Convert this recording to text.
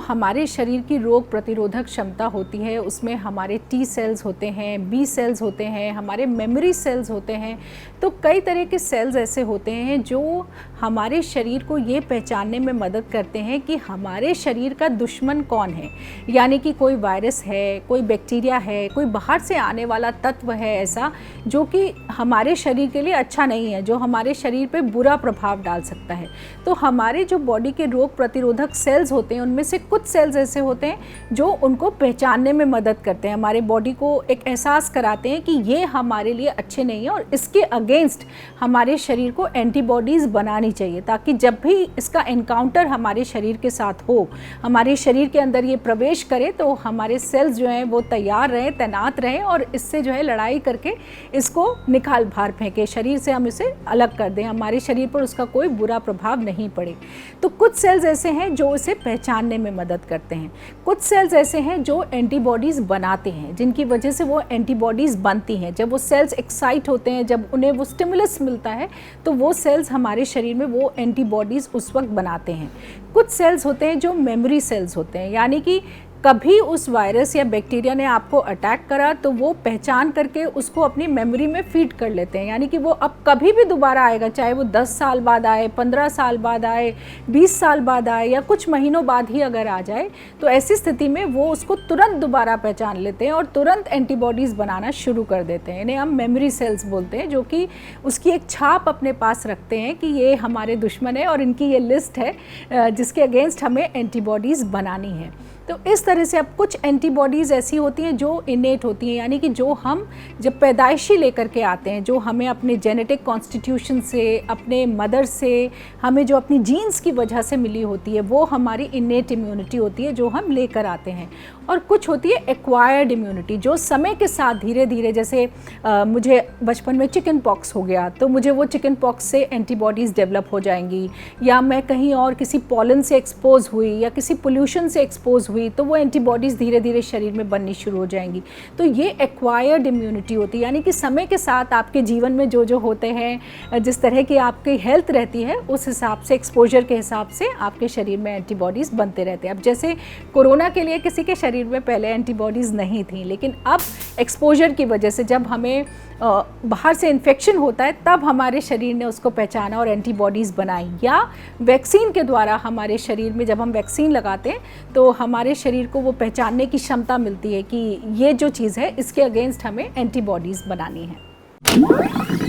हमारे शरीर की रोग प्रतिरोधक क्षमता होती है उसमें हमारे टी सेल्स होते हैं, बी सेल्स होते हैं, हमारे मेमोरी सेल्स होते हैं। तो कई तरह के सेल्स ऐसे होते हैं जो हमारे शरीर को ये पहचानने में मदद करते हैं कि हमारे शरीर का दुश्मन कौन है। यानी कि कोई वायरस है, कोई बैक्टीरिया है, कोई बाहर से आने वाला तत्व है ऐसा जो कि हमारे शरीर के लिए अच्छा नहीं है, जो हमारे शरीर पे बुरा प्रभाव डाल सकता है। तो हमारे जो बॉडी के रोग प्रतिरोधक सेल्स होते हैं उनमें से कुछ सेल्स ऐसे होते हैं जो उनको पहचानने में मदद करते हैं, हमारे बॉडी को एक एहसास कराते हैं कि ये हमारे लिए अच्छे नहीं है और इसके अगेंस्ट हमारे शरीर को एंटीबॉडीज़ बनानी चाहिए, ताकि जब भी इसका एनकाउंटर हमारे शरीर के साथ हो, हमारे शरीर के अंदर ये प्रवेश करे तो हमारे सेल्स जो हैं वो तैयार रहें, तैनात रहें और इससे जो है लड़ाई करके इसको निकाल बाहर फेंके, शरीर से हम इसे अलग कर दें, हमारे शरीर पर उसका कोई बुरा प्रभाव नहीं पड़े। तो कुछ सेल्स ऐसे हैं जो इसे पहचानने में मदद करते हैं, कुछ सेल्स ऐसे हैं जो एंटीबॉडीज़ बनाते हैं, जिनकी वजह से वो एंटीबॉडीज़ बनती हैं। जब वो सेल्स एक्साइट होते हैं, जब उन्हें वो स्टिमुलस मिलता है तो वो सेल्स हमारे शरीर में वो एंटीबॉडीज़ उस वक्त बनाते हैं। कुछ सेल्स होते हैं जो मेमोरी सेल्स होते हैं, यानी कि कभी उस वायरस या बैक्टीरिया ने आपको अटैक करा तो वो पहचान करके उसको अपनी मेमोरी में फीड कर लेते हैं, यानी कि वो अब कभी भी दोबारा आएगा, चाहे वो 10 साल बाद आए, 15 साल बाद आए, 20 साल बाद आए या कुछ महीनों बाद ही अगर आ जाए, तो ऐसी स्थिति में वो उसको तुरंत दोबारा पहचान लेते हैं और तुरंत एंटीबॉडीज़ बनाना शुरू कर देते हैं। इन्हें हम मेमोरी सेल्स बोलते हैं, जो कि उसकी एक छाप अपने पास रखते हैं कि ये हमारे दुश्मन है और इनकी ये लिस्ट है जिसके अगेंस्ट हमें एंटीबॉडीज़ बनानी है। तो इस तरह से अब कुछ एंटीबॉडीज़ ऐसी होती हैं जो इनेट होती हैं, यानी कि जो हम जब पैदाइशी लेकर के आते हैं, जो हमें अपने जेनेटिक कॉन्स्टिट्यूशन से, अपने मदर से, हमें जो अपनी जीन्स की वजह से मिली होती है, वो हमारी इनेट इम्यूनिटी होती है जो हम लेकर आते हैं। और कुछ होती है एक्वायर्ड इम्यूनिटी, जो समय के साथ धीरे धीरे, जैसे मुझे बचपन में चिकन पॉक्स हो गया तो मुझे वो चिकन पॉक्स से एंटीबॉडीज़ डेवलप हो जाएंगी, या मैं कहीं और किसी पॉलन से एक्सपोज हुई या किसी पोल्यूशन से एक्सपोज हुई तो वो एंटीबॉडीज़ धीरे धीरे शरीर में बननी शुरू हो जाएंगी। तो ये एक्वायर्ड इम्यूनिटी होती है, यानी कि समय के साथ आपके जीवन में जो जो होते हैं, जिस तरह की आपकी हेल्थ रहती है उस हिसाब से, एक्सपोजर के हिसाब से आपके शरीर में एंटीबॉडीज़ बनते रहते हैं। अब जैसे कोरोना के लिए किसी के शरीर में पहले एंटीबॉडीज़ नहीं थी, लेकिन अब एक्सपोजर की वजह से जब हमें बाहर से इन्फेक्शन होता है तब हमारे शरीर ने उसको पहचाना और एंटीबॉडीज़ बनाई, या वैक्सीन के द्वारा हमारे शरीर में जब हम वैक्सीन लगाते हैं तो हमारे शरीर को वो पहचानने की क्षमता मिलती है कि ये जो चीज़ है इसके अगेंस्ट हमें एंटीबॉडीज़ बनानी है।